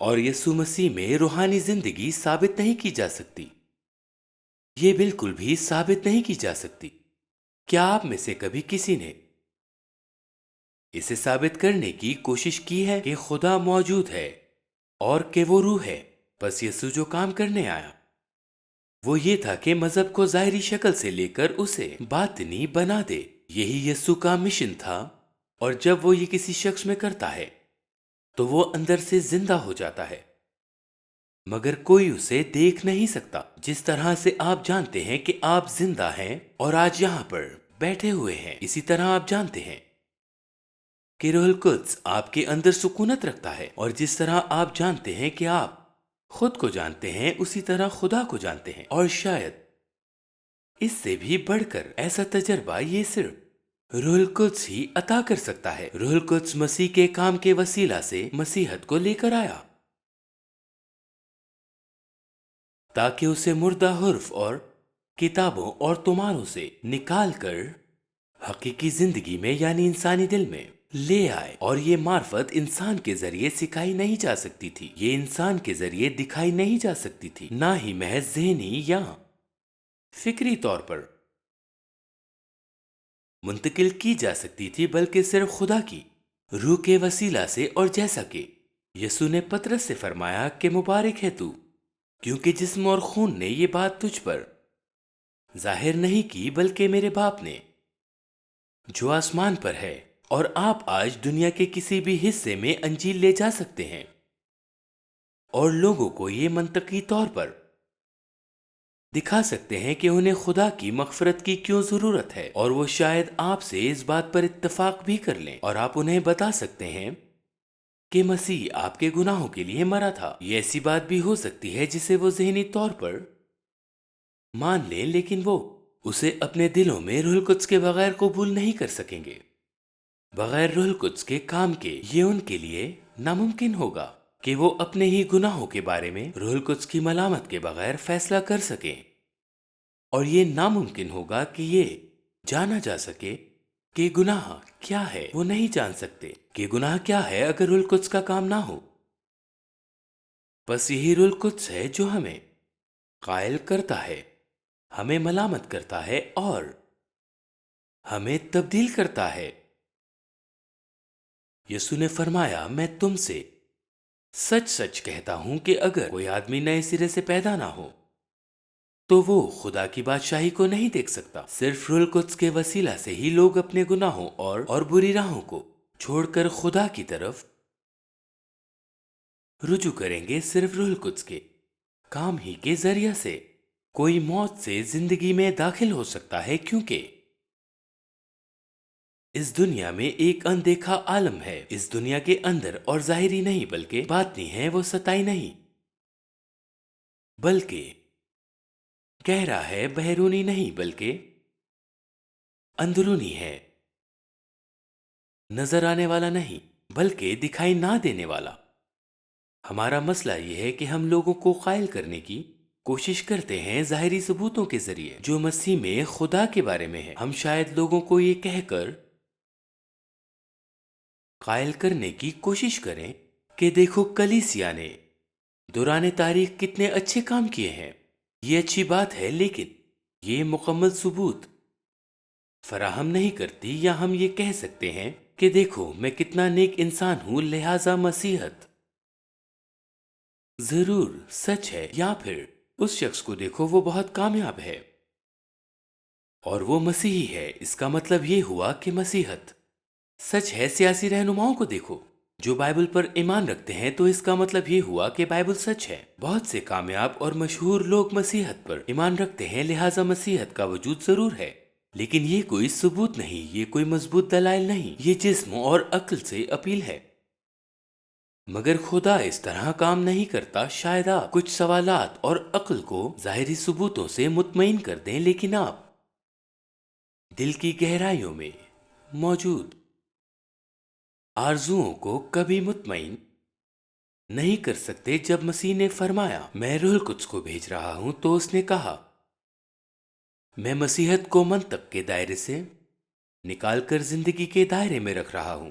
اور یسوع مسیح میں روحانی زندگی ثابت نہیں کی جا سکتی، یہ بالکل بھی ثابت نہیں کی جا سکتی۔ کیا آپ میں سے کبھی کسی نے اسے ثابت کرنے کی کوشش کی ہے کہ خدا موجود ہے اور کہ وہ روح ہے؟ بس یسوع جو کام کرنے آیا وہ یہ تھا کہ مذہب کو ظاہری شکل سے لے کر اسے باطنی بنا دے۔ یہی یسوع کا مشن تھا، اور جب وہ یہ کسی شخص میں کرتا ہے تو وہ اندر سے زندہ ہو جاتا ہے، مگر کوئی اسے دیکھ نہیں سکتا۔ جس طرح سے آپ جانتے ہیں کہ آپ زندہ ہیں اور آج یہاں پر بیٹھے ہوئے ہیں، اسی طرح آپ جانتے ہیں کہ روح القدس آپ کے اندر سکونت رکھتا ہے، اور جس طرح آپ جانتے ہیں کہ آپ خود کو جانتے ہیں، اسی طرح خدا کو جانتے ہیں۔ اور شاید اس سے بھی بڑھ کر ایسا تجربہ یہ صرف روح القدس ہی عطا کر سکتا ہے۔ روح القدس مسیح کے کام کے وسیلہ سے مسیحت کو لے کر آیا تاکہ اسے مردہ حرف اور کتابوں اور تمہاروں سے نکال کر حقیقی زندگی میں یعنی انسانی دل میں لے آئے۔ اور یہ معرفت انسان کے ذریعے سکھائی نہیں جا سکتی تھی، یہ انسان کے ذریعے دکھائی نہیں جا سکتی تھی، نہ ہی محض ذہنی یا فکری طور پر منتقل کی جا سکتی تھی، بلکہ صرف خدا کی روح کے وسیلہ سے۔ اور جیسا کہ یسوع نے پترس سے فرمایا کہ مبارک ہے تو، کیونکہ جسم اور خون نے یہ بات تجھ پر ظاہر نہیں کی بلکہ میرے باپ نے جو آسمان پر ہے۔ اور آپ آج دنیا کے کسی بھی حصے میں انجیل لے جا سکتے ہیں اور لوگوں کو یہ منطقی طور پر دکھا سکتے ہیں کہ انہیں خدا کی مغفرت کی کیوں ضرورت ہے، اور وہ شاید آپ سے اس بات پر اتفاق بھی کر لیں، اور آپ انہیں بتا سکتے ہیں کہ مسیح آپ کے گناہوں کے لیے مرا تھا۔ یہ ایسی بات بھی ہو سکتی ہے جسے وہ ذہنی طور پر مان لیں، لیکن وہ اسے اپنے دلوں میں روح القدس کے بغیر قبول نہیں کر سکیں گے۔ بغیر روح القدس کے کام کے یہ ان کے لیے ناممکن ہوگا کہ وہ اپنے ہی گناہوں کے بارے میں روح القدس کی ملامت کے بغیر فیصلہ کر سکیں، اور یہ ناممکن ہوگا کہ یہ جانا جا سکے کہ گناہ کیا ہے۔ وہ نہیں جان سکتے کہ گناہ کیا ہے اگر روح القدس کا کام نہ ہو۔ بس یہی روح القدس ہے جو ہمیں قائل کرتا ہے، ہمیں ملامت کرتا ہے اور ہمیں تبدیل کرتا ہے۔ یسوع نے فرمایا، میں تم سے سچ سچ کہتا ہوں کہ اگر کوئی آدمی نئے سرے سے پیدا نہ ہو تو وہ خدا کی بادشاہی کو نہیں دیکھ سکتا۔ صرف روح القدس کے وسیلہ سے ہی لوگ اپنے گناہوں اور بری راہوں کو چھوڑ کر خدا کی طرف رجوع کریں گے۔ صرف روح القدس کے کام ہی کے ذریعہ سے کوئی موت سے زندگی میں داخل ہو سکتا ہے، کیونکہ اس دنیا میں ایک اندیکھا عالم ہے۔ اس دنیا کے اندر اور ظاہری نہیں بلکہ باطنی ہے، وہ سطحی نہیں بلکہ گہرا ہے، بیرونی نہیں بلکہ اندرونی ہے، نظر آنے والا نہیں بلکہ دکھائی نہ دینے والا۔ ہمارا مسئلہ یہ ہے کہ ہم لوگوں کو قائل کرنے کی کوشش کرتے ہیں ظاہری ثبوتوں کے ذریعے جو مسیح میں خدا کے بارے میں ہے۔ ہم شاید لوگوں کو یہ کہہ کر قائل کرنے کی کوشش کریں کہ دیکھو کلیسیا نے دوران تاریخ کتنے اچھے کام کیے ہیں، یہ اچھی بات ہے، لیکن یہ مکمل ثبوت فراہم نہیں کرتی۔ یا ہم یہ کہہ سکتے ہیں کہ دیکھو میں کتنا نیک انسان ہوں، لہٰذا مسیحت ضرور سچ ہے، یا پھر اس شخص کو دیکھو وہ بہت کامیاب ہے اور وہ مسیحی ہے، اس کا مطلب یہ ہوا کہ مسیحت سچ ہے۔ سیاسی رہنماؤں کو دیکھو جو بائبل پر ایمان رکھتے ہیں، تو اس کا مطلب یہ ہوا کہ بائبل سچ ہے۔ بہت سے کامیاب اور مشہور لوگ مسیحت پر ایمان رکھتے ہیں، لہٰذا مسیحت کا وجود ضرور ہے، لیکن یہ کوئی ثبوت نہیں، یہ کوئی مضبوط دلائل نہیں، یہ جسم اور عقل سے اپیل ہے۔ مگر خدا اس طرح کام نہیں کرتا۔ شاید آپ کچھ سوالات اور عقل کو ظاہری ثبوتوں سے مطمئن کر دیں، لیکن آپ دل کی گہرائیوں میں موجود آرزوؤں کو کبھی مطمئن نہیں کر سکتے۔ جب مسیح نے فرمایا میں روح القدس کو بھیج رہا ہوں، تو اس نے کہا میں مسیحت کو منطق کے دائرے سے نکال کر زندگی کے دائرے میں رکھ رہا ہوں۔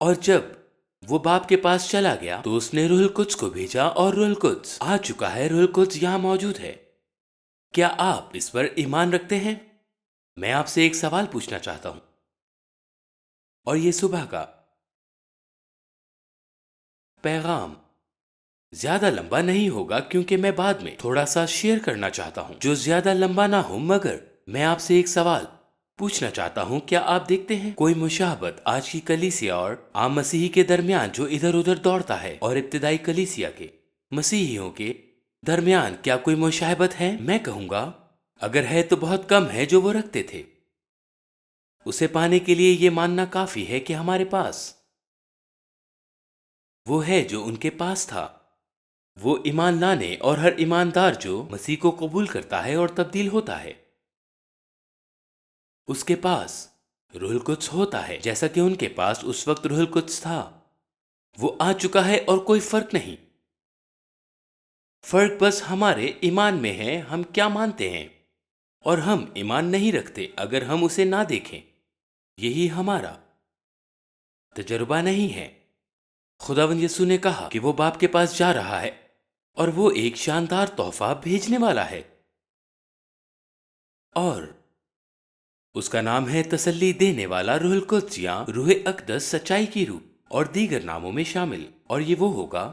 اور جب وہ باپ کے پاس چلا گیا تو اس نے روح القدس کو بھیجا اور روح القدس آ چکا ہے، روح القدس یہاں موجود ہے۔ کیا آپ اس پر ایمان رکھتے ہیں؟ میں آپ سے ایک سوال پوچھنا چاہتا ہوں، اور یہ صبح کا پیغام زیادہ لمبا نہیں ہوگا کیونکہ میں بعد میں تھوڑا سا شیئر کرنا چاہتا ہوں جو زیادہ لمبا نہ ہو، مگر میں آپ سے ایک سوال پوچھنا چاہتا ہوں۔ کیا آپ دیکھتے ہیں کوئی مشابہت آج کی کلیسیا اور عام مسیحی کے درمیان جو ادھر ادھر دوڑتا ہے، اور ابتدائی کلیسیا کے مسیحیوں کے درمیان کیا کوئی مشابہت ہے؟ میں کہوں گا اگر ہے تو بہت کم ہے جو وہ رکھتے تھے۔ اسے پانے کے لیے یہ ماننا کافی ہے کہ ہمارے پاس وہ ہے جو ان کے پاس تھا۔ وہ ایمان لانے اور ہر ایماندار جو مسیح کو قبول کرتا ہے اور تبدیل ہوتا ہے، اس کے پاس روح القدس ہوتا ہے جیسا کہ ان کے پاس اس وقت روح القدس تھا۔ وہ آ چکا ہے اور کوئی فرق نہیں۔ فرق بس ہمارے ایمان میں ہے، ہم کیا مانتے ہیں، اور ہم ایمان نہیں رکھتے اگر ہم اسے نہ دیکھیں۔ یہی ہمارا تجربہ نہیں ہے۔ خداوند یسوع نے کہا کہ وہ باپ کے پاس جا رہا ہے اور وہ ایک شاندار تحفہ بھیجنے والا ہے، اور اس کا نام ہے تسلی دینے والا روح القدس یا روح اقدس، سچائی کی روح، اور دیگر ناموں میں شامل۔ اور یہ وہ ہوگا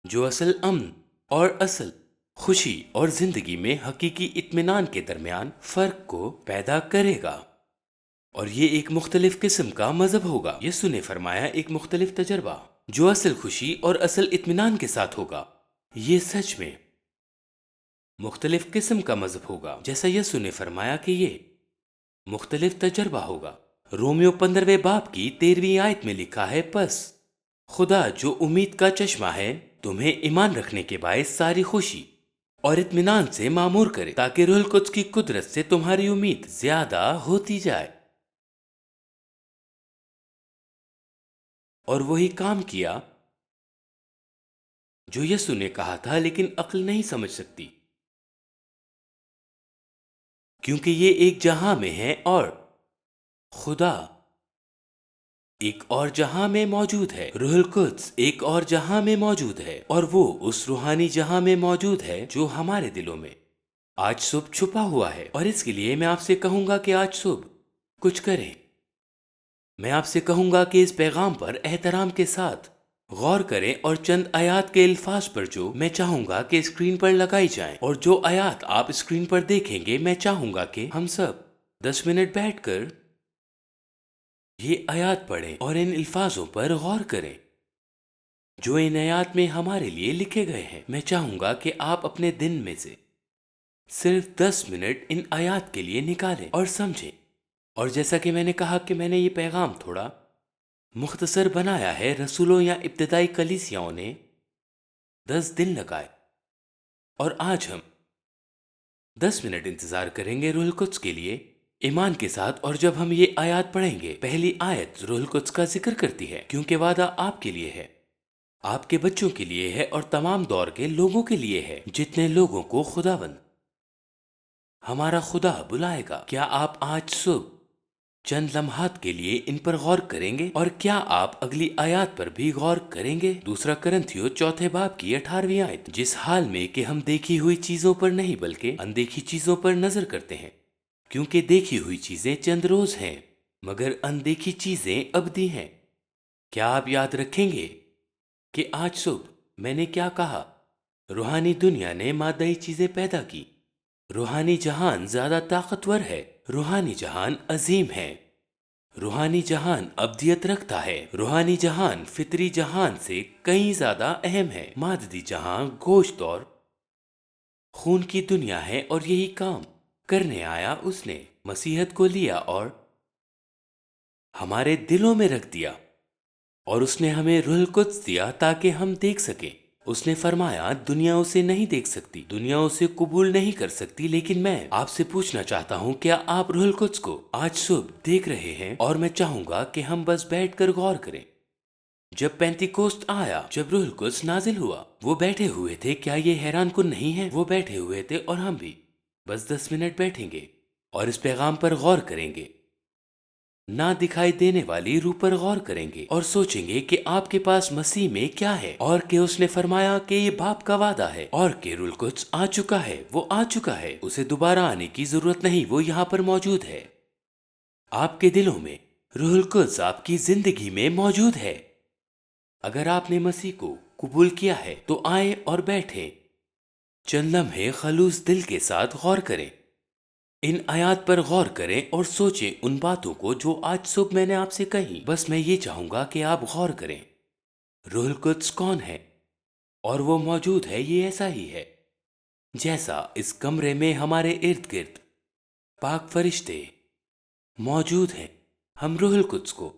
جو اصل امن اور اصل خوشی اور زندگی میں حقیقی اطمینان کے درمیان فرق کو پیدا کرے گا۔ اور یہ ایک مختلف قسم کا مذہب ہوگا۔ یسوع نے فرمایا ایک مختلف تجربہ جو اصل خوشی اور اصل اطمینان کے ساتھ ہوگا۔ یہ سچ میں مختلف قسم کا مذہب ہوگا، جیسا یسوع نے فرمایا کہ یہ مختلف تجربہ ہوگا۔ رومیو 15 باب کی 13 آیت میں لکھا ہے، پس خدا جو امید کا چشمہ ہے تمہیں ایمان رکھنے کے باعث ساری خوشی اور اطمینان سے معمور کرے، تاکہ روح القدس کی قدرت سے تمہاری امید زیادہ ہوتی جائے۔ اور وہی کام کیا جو یسوع نے کہا تھا، لیکن عقل نہیں سمجھ سکتی، کیونکہ یہ ایک جہاں میں ہے اور خدا ایک اور جہاں میں موجود ہے، روح القدس ایک اور جہاں میں موجود ہے، اور وہ اس روحانی جہاں میں موجود ہے جو ہمارے دلوں میں آج صبح چھپا ہوا ہے۔ اور اس کے لیے میں آپ سے کہوں گا کہ آج صبح کچھ کریں۔ میں آپ سے کہوں گا کہ اس پیغام پر احترام کے ساتھ غور کریں، اور چند آیات کے الفاظ پر جو میں چاہوں گا کہ اسکرین پر لگائی جائیں، اور جو آیات آپ اسکرین پر دیکھیں گے میں چاہوں گا کہ ہم سب 10 منٹ بیٹھ کر یہ آیات پڑھیں اور ان الفاظوں پر غور کریں جو ان آیات میں ہمارے لیے لکھے گئے ہیں۔ میں چاہوں گا کہ آپ اپنے دن میں سے صرف 10 منٹ ان آیات کے لیے نکالیں اور سمجھیں۔ اور جیسا کہ میں نے کہا کہ میں نے یہ پیغام تھوڑا مختصر بنایا ہے، رسولوں یا ابتدائی کلیسیاؤں نے 10 دن لگائے، اور آج ہم 10 منٹ انتظار کریں گے روح القدس کے لیے ایمان کے ساتھ۔ اور جب ہم یہ آیات پڑھیں گے، پہلی آیت روح القدس کا ذکر کرتی ہے، کیونکہ وعدہ آپ کے لیے ہے، آپ کے بچوں کے لیے ہے، اور تمام دور کے لوگوں کے لیے ہے، جتنے لوگوں کو خداوند ہمارا خدا بلائے گا۔ کیا آپ آج صبح چند لمحات کے لیے ان پر غور کریں گے؟ اور کیا آپ اگلی آیات پر بھی غور کریں گے؟ دوسرا کرنتھیو 4 باب کی 18 آیت، جس حال میں کہ ہم دیکھی ہوئی چیزوں پر نہیں بلکہ اندیکھی چیزوں پر نظر کرتے ہیں، کیونکہ دیکھی ہوئی چیزیں چند روز ہیں مگر اندیکھی چیزیں ابدی ہیں۔ کیا آپ یاد رکھیں گے کہ آج صبح میں نے کیا کہا؟ روحانی دنیا نے مادائی چیزیں پیدا کی۔ روحانی جہان زیادہ طاقتور ہے، روحانی جہان عظیم ہے، روحانی جہان ابدیت رکھتا ہے، روحانی جہان فطری جہان سے کہیں زیادہ اہم ہے۔ مادی جہان گوشت اور خون کی دنیا ہے، اور یہی کام کرنے آیا۔ اس نے مسیحت کو لیا اور ہمارے دلوں میں رکھ دیا، اور اس نے ہمیں روح القدس دیا تاکہ ہم دیکھ سکیں۔ اس نے فرمایا دنیا اسے نہیں دیکھ سکتی، دنیا اسے قبول نہیں کر سکتی، لیکن میں آپ سے پوچھنا چاہتا ہوں کیا آپ روح القدس کو آج صبح دیکھ رہے ہیں؟ اور میں چاہوں گا کہ ہم بس بیٹھ کر غور کریں۔ جب پینتیکوست آیا، جب روح القدس نازل ہوا، وہ بیٹھے ہوئے تھے۔ کیا یہ حیران کن نہیں ہے؟ وہ بیٹھے ہوئے تھے، اور ہم بھی بس 10 منٹ بیٹھیں گے اور اس پیغام پر غور کریں گے۔ نہ دکھائی دینے والی روح پر غور کریں گے اور سوچیں گے کہ آپ کے پاس مسیح میں کیا ہے، اور کہ اس نے فرمایا کہ یہ باپ کا وعدہ ہے، اور کہ روح القدس آ چکا ہے، وہ آ چکا ہے، اسے دوبارہ آنے کی ضرورت نہیں، وہ یہاں پر موجود ہے۔ آپ کے دلوں میں روح القدس آپ کی زندگی میں موجود ہے۔ اگر آپ نے مسیح کو قبول کیا ہے تو آئیں اور بیٹھیں، چند لمحے خلوص دل کے ساتھ غور کریں، ان آیات پر غور کریں اور سوچیں ان باتوں کو جو آج صبح میں نے آپ سے کہی۔ بس میں یہ چاہوں گا کہ آپ غور کریں، روح القدس کون ہے؟ اور وہ موجود ہے، یہ ایسا ہی ہے جیسا اس کمرے میں ہمارے ارد گرد پاک فرشتے موجود ہیں۔ ہم روح القدس کو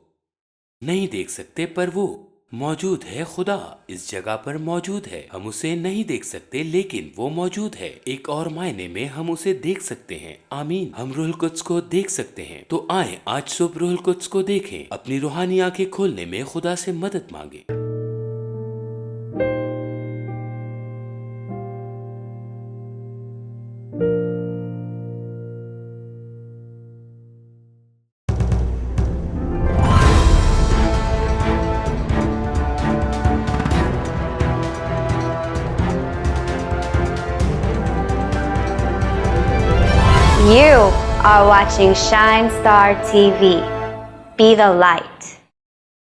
نہیں دیکھ سکتے پر وہ موجود ہے، خدا اس جگہ پر موجود ہے، ہم اسے نہیں دیکھ سکتے لیکن وہ موجود ہے، ایک اور معنی میں ہم اسے دیکھ سکتے ہیں۔ آمین، ہم روح القدس کو دیکھ سکتے ہیں۔ تو آئیں آج صبح روح القدس کو دیکھیں، اپنی روحانی آنکھیں کھولنے میں خدا سے مدد مانگیں۔ You are watching Shine Star TV. Be the light.